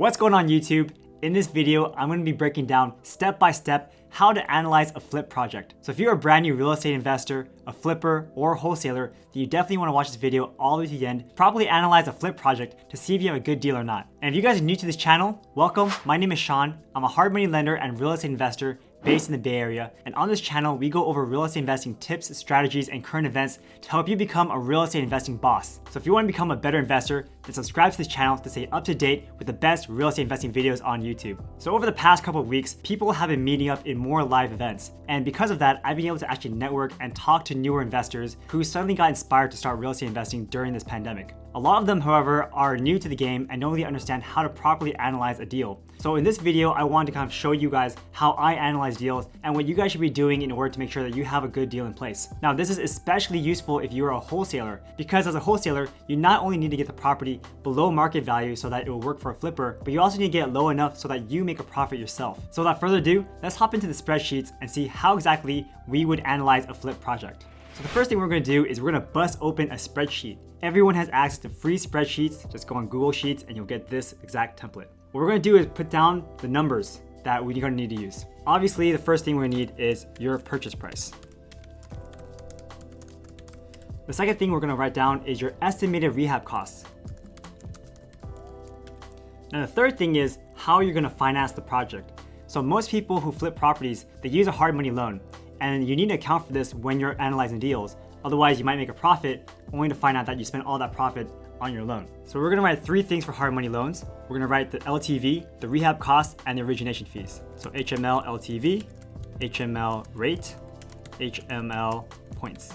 What's going on YouTube? In this video, I'm going to be breaking down step by step how to analyze a flip project. So if you're a brand new real estate investor, a flipper, or a wholesaler, then you definitely want to watch this video all the way to the end. Properly analyze a flip project to see if you have a good deal or not. And if you guys are new to this channel, welcome. My name is Sean. I'm a hard money lender and real estate investor based in the Bay Area. And on this channel, we go over real estate investing tips, strategies, and current events to help you become a real estate investing boss. So if you want to become a better investor, then subscribe to this channel to stay up to date with the best real estate investing videos on YouTube. So over the past couple of weeks, people have been meeting up in more live events. And because of that, I've been able to actually network and talk to newer investors who suddenly got inspired to start real estate investing during this pandemic. A lot of them, however, are new to the game and don't really understand how to properly analyze a deal. So in this video, I wanted to kind of show you guys how I analyze deals and what you guys should be doing in order to make sure that you have a good deal in place. Now, this is especially useful if you're a wholesaler, because as a wholesaler, you not only need to get the property below market value so that it will work for a flipper, but you also need to get it low enough so that you make a profit yourself. So without further ado, let's hop into the spreadsheets and see how exactly we would analyze a flip project. So the first thing we're going to do is we're going to bust open a spreadsheet. Everyone has access to free spreadsheets. Just go on Google Sheets and you'll get this exact template. What we're going to do is put down the numbers that we're going to need to use. Obviously, the first thing we're going to need is your purchase price. The second thing we're going to write down is your estimated rehab costs. Now the third thing is how you're going to finance the project. So most people who flip properties, they use a hard money loan, and you need to account for this when you're analyzing deals. Otherwise, you might make a profit only to find out that you spent all that profit on your loan. So we're gonna write three things for hard money loans. We're gonna write the LTV, the rehab costs, and the origination fees. So HML LTV, HML rate, HML points.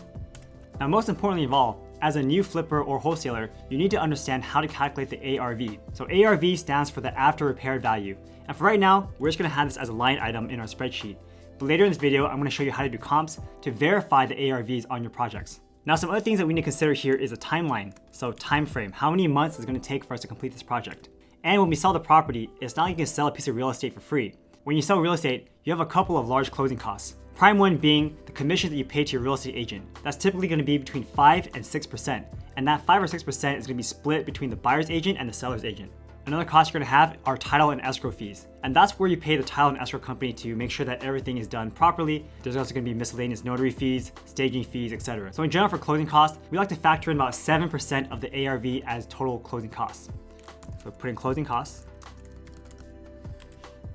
Now, most importantly of all, as a new flipper or wholesaler, you need to understand how to calculate the ARV. So ARV stands for the after repair value. And for right now, we're just gonna have this as a line item in our spreadsheet. But later in this video, I'm going to show you how to do comps to verify the ARVs on your projects. Now, some other things that we need to consider here is a timeline. So time frame, how many months is it going to take for us to complete this project? And when we sell the property, it's not like you can sell a piece of real estate for free. When you sell real estate, you have a couple of large closing costs. Prime one being the commission that you pay to your real estate agent. That's typically going to be between 5 and 6%. And that 5 or 6% is going to be split between the buyer's agent and the seller's agent. Another cost you're going to have are title and escrow fees. And that's where you pay the title and escrow company to make sure that everything is done properly. There's also going to be miscellaneous notary fees, staging fees, etc. So in general, for closing costs, we like to factor in about 7% of the ARV as total closing costs. So put in closing costs.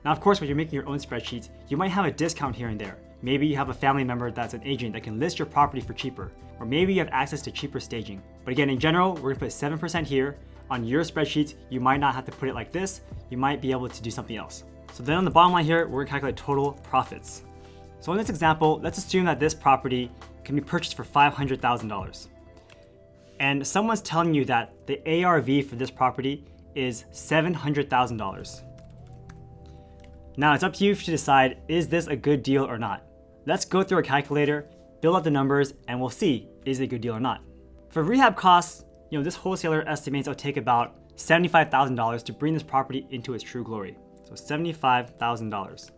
Now, of course, when you're making your own spreadsheets, you might have a discount here and there. Maybe you have a family member that's an agent that can list your property for cheaper, or maybe you have access to cheaper staging. But again, in general, we're going to put 7% here. On your spreadsheets, you might not have to put it like this. You might be able to do something else. So then on the bottom line here, we're gonna calculate total profits. So in this example, let's assume that this property can be purchased for $500,000. And someone's telling you that the ARV for this property is $700,000. Now it's up to you to decide, is this a good deal or not? Let's go through a calculator, build up the numbers, and we'll see, is it a good deal or not? For rehab costs, this wholesaler estimates it'll take about $75,000 to bring this property into its true glory. So $75,000.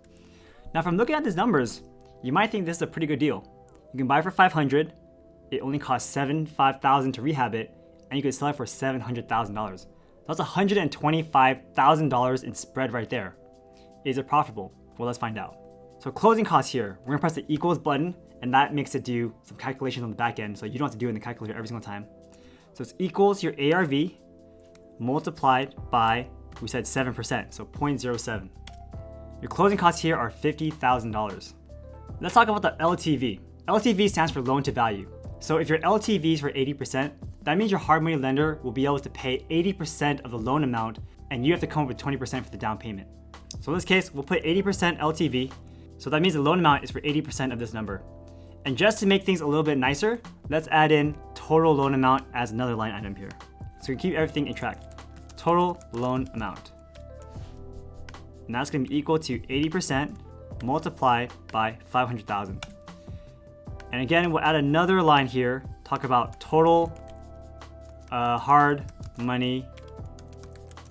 Now, from looking at these numbers, you might think this is a pretty good deal. You can buy it for $500,000, it only costs $75,000 to rehab it, and you can sell it for $700,000. That's $125,000 in spread right there. Is it profitable? Well, let's find out. So closing costs here, we're gonna press the equals button, and that makes it do some calculations on the back end, so you don't have to do it in the calculator every single time. So it's equals your ARV multiplied by, we said 7%, so 0.07. Your closing costs here are $50,000. Let's talk about the LTV. LTV stands for loan to value. So if your LTV is for 80%, that means your hard money lender will be able to pay 80% of the loan amount, and you have to come up with 20% for the down payment. So in this case, we'll put 80% LTV. So that means the loan amount is for 80% of this number. And just to make things a little bit nicer, let's add in total loan amount as another line item here. So we keep everything in track. Total loan amount. And that's going to be equal to 80% multiplied by 500,000. And again, we'll add another line here, talk about total hard money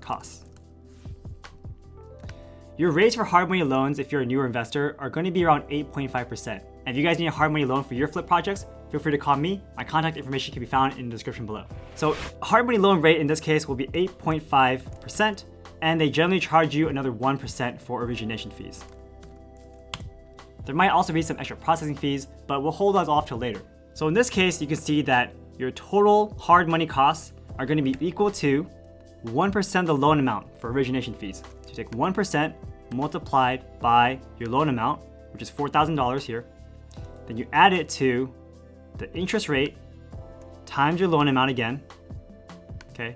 costs. Your rates for hard money loans, if you're a newer investor, are going to be around 8.5%. And if you guys need a hard money loan for your flip projects, feel free to call me. My contact information can be found in the description below. So hard money loan rate in this case will be 8.5%. and they generally charge you another 1% for origination fees. There might also be some extra processing fees, but we'll hold those off till later. So in this case, you can see that your total hard money costs are going to be equal to 1% of the loan amount for origination fees. So you take 1% multiplied by your loan amount, which is $4,000 here. Then you add it to the interest rate times your loan amount again, okay?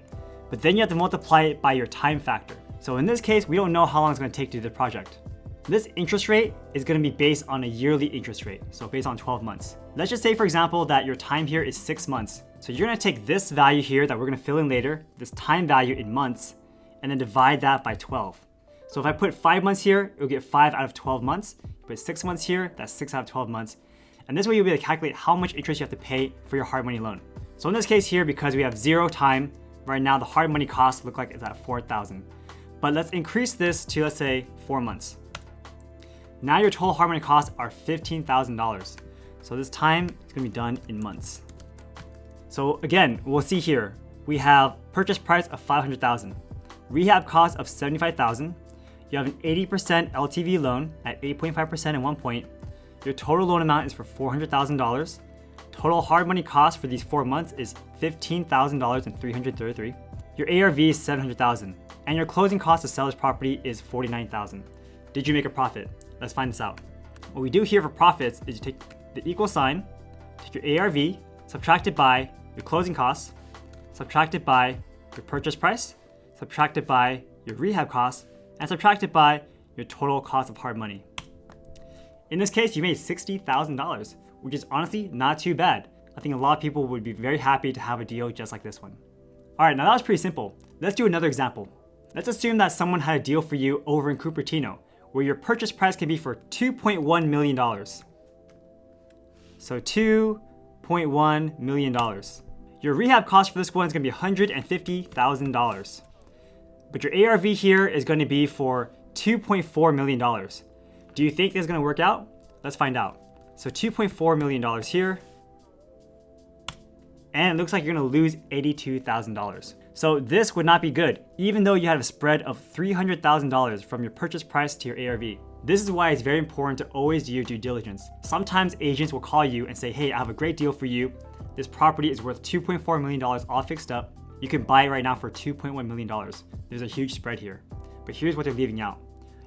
But then you have to multiply it by your time factor. So in this case, we don't know how long it's going to take to do the project. This interest rate is going to be based on a yearly interest rate, so based on 12 months. Let's just say, for example, that your time here is 6 months. So you're going to take this value here that we're going to fill in later, this time value in months, and then divide that by 12. So if I put 5 months here, it'll get 5 out of 12 months. You put 6 months here, that's 6 out of 12 months. And this way you'll be able to calculate how much interest you have to pay for your hard money loan. So in this case here, because we have 0 time, right now the hard money costs look like it's at $4,000. But let's increase this to, let's say, 4 months. Now your total hard money costs are $15,000. So this time is going to be done in months. So again, we'll see here, we have purchase price of $500,000, rehab cost of $75,000. You have an 80% LTV loan at 8.5% at one point. Your total loan amount is for $400,000. Total hard money cost for these 4 months is $15,333. Your ARV is $700,000, and your closing cost to sell this property is $49,000. Did you make a profit? Let's find this out. What we do here for profits is you take the equal sign, take your ARV, subtract it by your closing costs, subtract it by your purchase price, subtract it by your rehab costs, and subtract it by your total cost of hard money. In this case, you made $60,000, which is honestly not too bad. I think a lot of people would be very happy to have a deal just like this one. All right, now that was pretty simple. Let's do another example. Let's assume that someone had a deal for you over in Cupertino, where your purchase price can be for $2.1 million. So $2.1 million. Your rehab cost for this one is going to be $150,000. But your ARV here is going to be for $2.4 million. Do you think this is going to work out? Let's find out. So $2.4 million here. And it looks like you're going to lose $82,000. So this would not be good, even though you have a spread of $300,000 from your purchase price to your ARV. This is why it's very important to always do your due diligence. Sometimes agents will call you and say, hey, I have a great deal for you. This property is worth $2.4 million all fixed up. You can buy it right now for $2.1 million. There's a huge spread here. But here's what they're leaving out.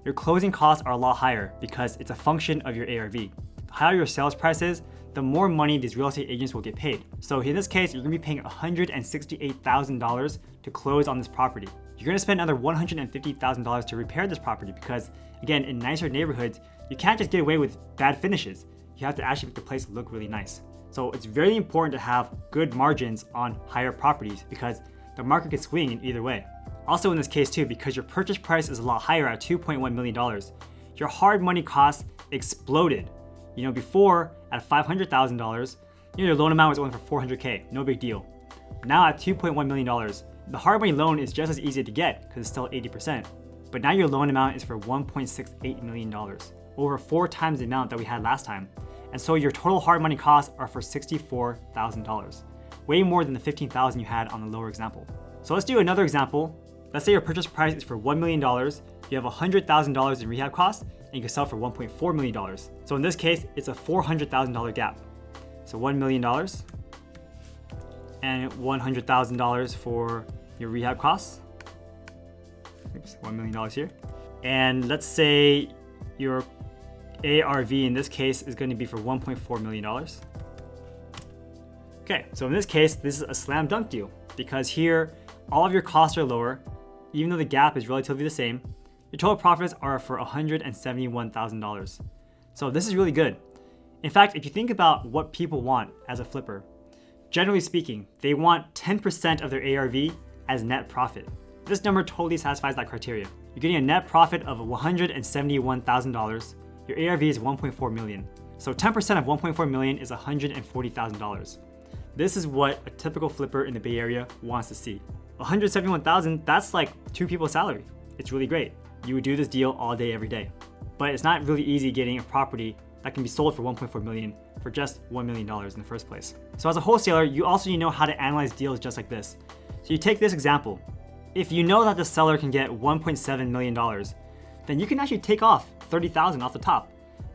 Your closing costs are a lot higher because it's a function of your ARV. The higher your sales price is, the more money these real estate agents will get paid. So in this case, you're gonna be paying $168,000 to close on this property. You're gonna spend another $150,000 to repair this property because, again, in nicer neighborhoods, you can't just get away with bad finishes. You have to actually make the place look really nice. So it's very important to have good margins on higher properties because the market could swing in either way. Also in this case too, because your purchase price is a lot higher at $2.1 million, your hard money costs exploded. Before at $500,000, your loan amount was only for $400K, no big deal. Now at $2.1 million, the hard money loan is just as easy to get because it's still 80%. But now your loan amount is for $1.68 million, over 4 times the amount that we had last time. And so your total hard money costs are for $64,000, way more than the $15,000 you had on the lower example. So let's do another example. Let's say your purchase price is for $1 million, you have $100,000 in rehab costs, and you can sell for $1.4 million. So in this case, it's a $400,000 gap. So $1 million and $100,000 for your rehab costs. Oops, $1 million here. And let's say your ARV in this case is going to be for $1.4 million. Okay, so in this case, this is a slam dunk deal because here, all of your costs are lower, even though the gap is relatively the same. Your total profits are for $171,000. So this is really good. In fact, if you think about what people want as a flipper, generally speaking, they want 10% of their ARV as net profit. This number totally satisfies that criteria. You're getting a net profit of $171,000. Your ARV is 1.4 million. So 10% of 1.4 million is $140,000. This is what a typical flipper in the Bay Area wants to see. $171,000, that's like 2 people's salary. It's really great. You would do this deal all day, every day. But it's not really easy getting a property that can be sold for $1.4 million for just $1 million in the first place. So as a wholesaler, you also need to know how to analyze deals just like this. So you take this example. if you know that the seller can get $1.7 million, then you can actually take off $30,000 off the top.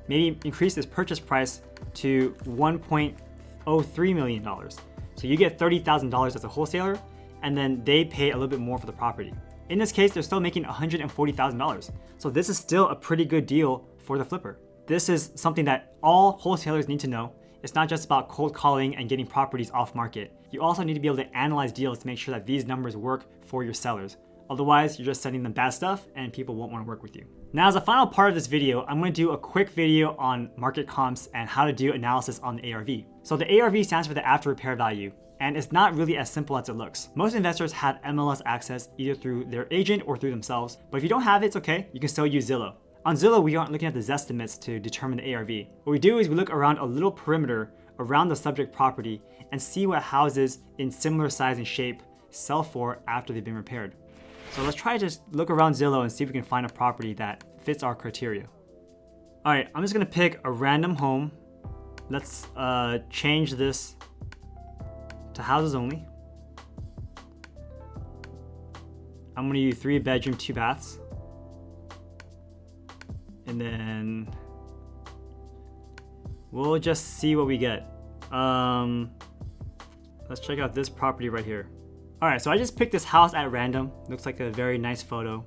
Maybe increase this purchase price to $1.03 million. So you get $30,000 as a wholesaler, and then they pay a little bit more for the property. In this case, they're still making $140,000. So this is still a pretty good deal for the flipper. This is something that all wholesalers need to know. It's not just about cold calling and getting properties off market. You also need to be able to analyze deals to make sure that these numbers work for your sellers. Otherwise, you're just sending them bad stuff and people won't want to work with you. Now, as a final part of this video, I'm going to do a quick video on market comps and how to do analysis on the ARV. So the ARV stands for the after repair value, and it's not really as simple as it looks. Most investors have MLS access either through their agent or through themselves, but if you don't have it, it's okay. You can still use Zillow. On Zillow, we aren't looking at the Zestimates to determine the ARV. What we do is we look around a little perimeter around the subject property and see what houses in similar size and shape sell for after they've been repaired. So let's try to just look around Zillow and see if we can find a property that fits our criteria. All right, I'm just gonna pick a random home. Let's change this to houses only. I'm gonna use 3 bedroom, 2 baths. And then we'll just see what we get. Let's check out this property right here. All right, so I just picked this house at random. Looks like a very nice photo.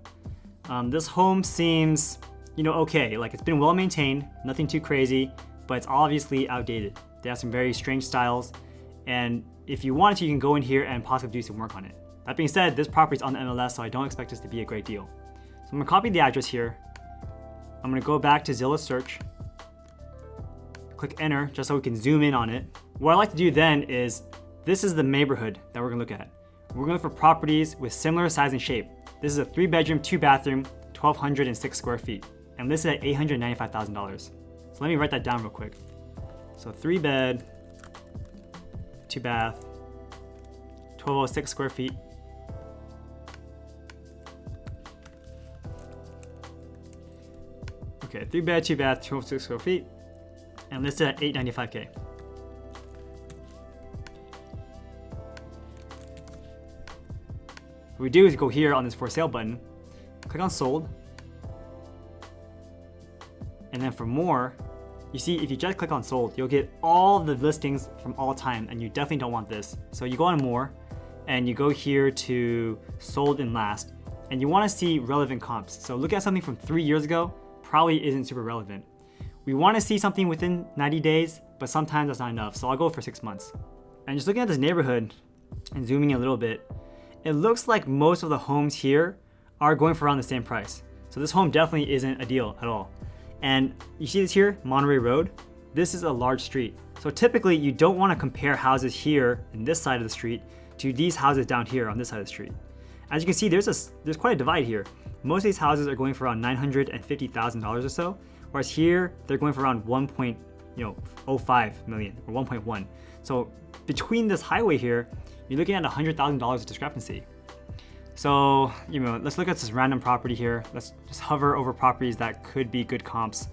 This home seems, okay. Like, it's been well maintained, nothing too crazy, but it's obviously outdated. They have some very strange styles, and if you wanted to, you can go in here and possibly do some work on it. That being said, this property is on the MLS, so I don't expect this to be a great deal. So I'm gonna copy the address here. I'm gonna go back to Zillow search, click enter, just so we can zoom in on it. What I like to do then is, this is the neighborhood that we're gonna look at. We're gonna look for properties with similar size and shape. This is a 3 bedroom, 2 bathroom, 1,206 square feet, and listed at $895,000. So let me write that down real quick. So 3 bed, 2 bath, 1,206 square feet. Okay, 3 bed, 2 bath, 1,206 square feet, and listed at $895K. What we do is go here on this for sale button, click on sold, and then for more, you see if you just click on sold, you'll get all the listings from all time, and you definitely don't want this. So you go on more, and you go here to sold and last, and you want to see relevant comps. So look at something from 3 years ago, probably isn't super relevant. We want to see something within 90 days, but sometimes that's not enough, so I'll go for 6 months. And just looking at this neighborhood and zooming in a little bit, it looks like most of the homes here are going for around the same price. So this home definitely isn't a deal at all. And you see this here, Monterey Road? This is a large street. So typically you don't want to compare houses here in this side of the street to these houses down here on this side of the street. As you can see, there's quite a divide here. Most of these houses are going for around $950,000 or so, whereas here they're going for around 1.05 million or 1.1. So between this highway here, you're looking at $100,000 of discrepancy. So, let's look at this random property here. Let's just hover over properties that could be good comps.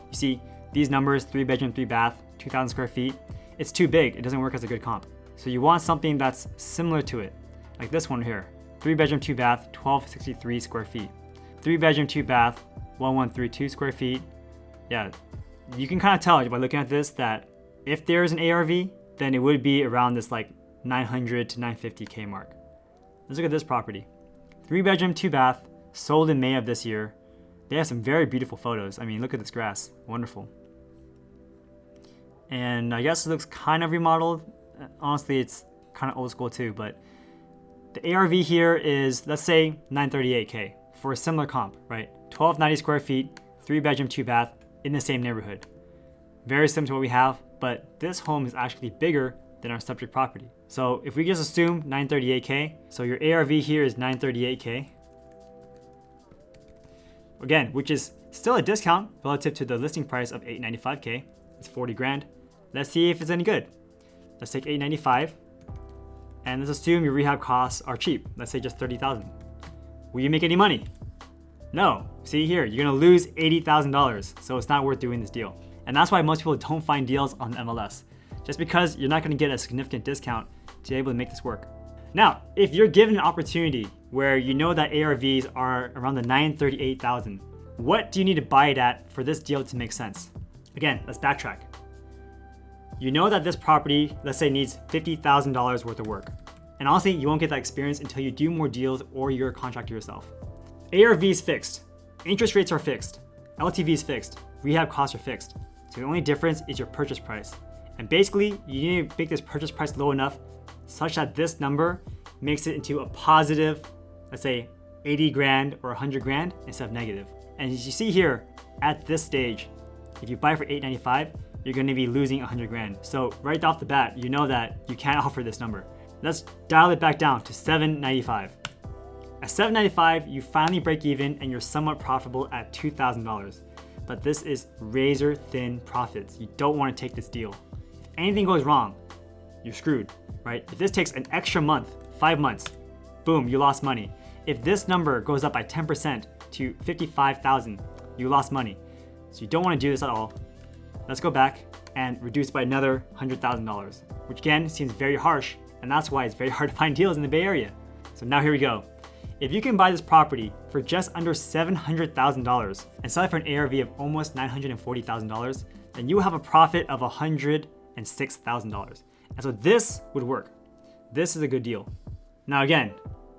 You see these numbers, 3 bedroom, 3 bath, 2,000 square feet. It's too big, it doesn't work as a good comp. So you want something that's similar to it, like this one here. 3 bedroom, 2 bath, 1,263 square feet. 3 bedroom, 2 bath, 1,132 square feet. Yeah, you can kind of tell by looking at this that if there's an ARV, then it would be around this like 900 to 950K mark. Let's look at this property. 3 bedroom, 2 bath, sold in May of this year. They have some very beautiful photos. I mean, look at this grass, wonderful. And I guess it looks kind of remodeled. Honestly, it's kind of old school too, but the ARV here is, let's say 938K for a similar comp, right? 1,290 square feet, 3 bedroom, 2 bath in the same neighborhood. Very similar to what we have, but this home is actually bigger than our subject property. So if we just assume 938K, so your ARV here is 938K. Again, which is still a discount relative to the listing price of 895K. It's 40 grand. Let's see if it's any good. Let's take 895 and let's assume your rehab costs are cheap. Let's say just 30,000. Will you make any money? No. See here, you're gonna lose $80,000, so it's not worth doing this deal. And that's why most people don't find deals on the MLS, just because you're not gonna get a significant discount to be able to make this work. Now, if you're given an opportunity where you know that ARVs are around the 938,000. What do you need to buy it at for this deal to make sense? Again, let's backtrack. You know that this property, let's say, needs $50,000 worth of work. And honestly, you won't get that experience until you do more deals or you're a contractor yourself. ARV is fixed. Interest rates are fixed. LTV is fixed. Rehab costs are fixed. So the only difference is your purchase price. And basically, you need to make this purchase price low enough such that this number makes it into a positive, let's say 80 grand or 100 grand instead of negative. And as you see here, at this stage, if you buy for $895, you're gonna be losing 100 grand. So right off the bat, you know that you can't offer this number. Let's dial it back down to $795. At $795, you finally break even and you're somewhat profitable at $2,000. But this is razor thin profits. You don't wanna take this deal. If anything goes wrong, you're screwed, right? If this takes an extra month, 5 months, boom, you lost money. If this number goes up by 10% to 55,000, you lost money. So you don't wanna do this at all. Let's go back and reduce by another $100,000, which again seems very harsh, and that's why it's very hard to find deals in the Bay Area. So now here we go. If you can buy this property for just under $700,000 and sell it for an ARV of almost $940,000, then you will have a profit of $106,000. And so this would work. This is a good deal. Now again,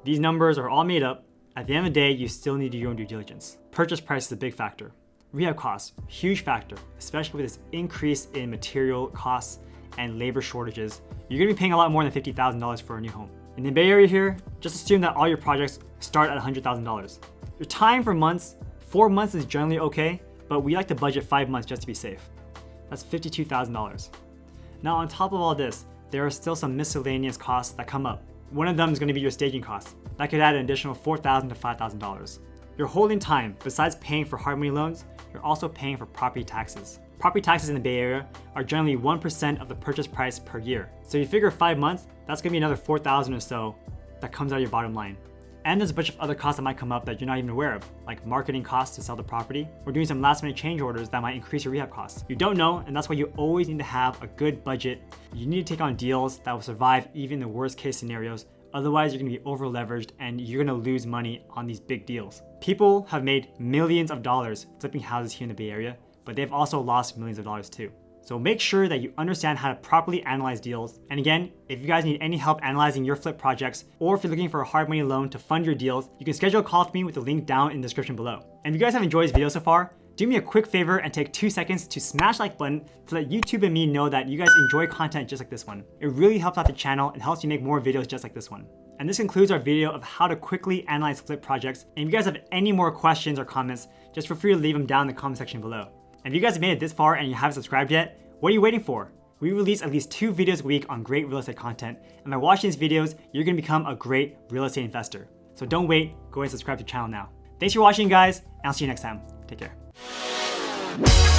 these numbers are all made up. At the end of the day, you still need to do your own due diligence. Purchase price is a big factor. Rehab costs, huge factor, especially with this increase in material costs and labor shortages. You're gonna be paying a lot more than $50,000 for a new home. In the Bay Area here, just assume that all your projects start at $100,000. Your time for months, 4 months is generally okay, but we like to budget 5 months just to be safe. That's $52,000. Now on top of all this, there are still some miscellaneous costs that come up. One of them is gonna be your staging costs. That could add an additional $4,000 to $5,000. Your holding time, besides paying for hard money loans, you're also paying for property taxes. Property taxes in the Bay Area are generally 1% of the purchase price per year. So you figure 5 months, that's gonna be another $4,000 or so that comes out of your bottom line. And there's a bunch of other costs that might come up that you're not even aware of, like marketing costs to sell the property, or doing some last minute change orders that might increase your rehab costs. You don't know, and that's why you always need to have a good budget. You need to take on deals that will survive even the worst case scenarios. Otherwise, you're gonna be over leveraged and you're gonna lose money on these big deals. People have made millions of dollars flipping houses here in the Bay Area, but they've also lost millions of dollars too. So make sure that you understand how to properly analyze deals. And again, if you guys need any help analyzing your flip projects, or if you're looking for a hard money loan to fund your deals, you can schedule a call with me with the link down in the description below. And if you guys have enjoyed this video so far, do me a quick favor and take 2 seconds to smash the like button to let YouTube and me know that you guys enjoy content just like this one. It really helps out the channel and helps me make more videos just like this one. And this concludes our video of how to quickly analyze flip projects. And if you guys have any more questions or comments, just feel free to leave them down in the comment section below. And if you guys have made it this far and you haven't subscribed yet, what are you waiting for? We release at least 2 videos a week on great real estate content. And by watching these videos, you're gonna become a great real estate investor. So don't wait, go ahead and subscribe to the channel now. Thanks for watching, guys, and I'll see you next time. Take care.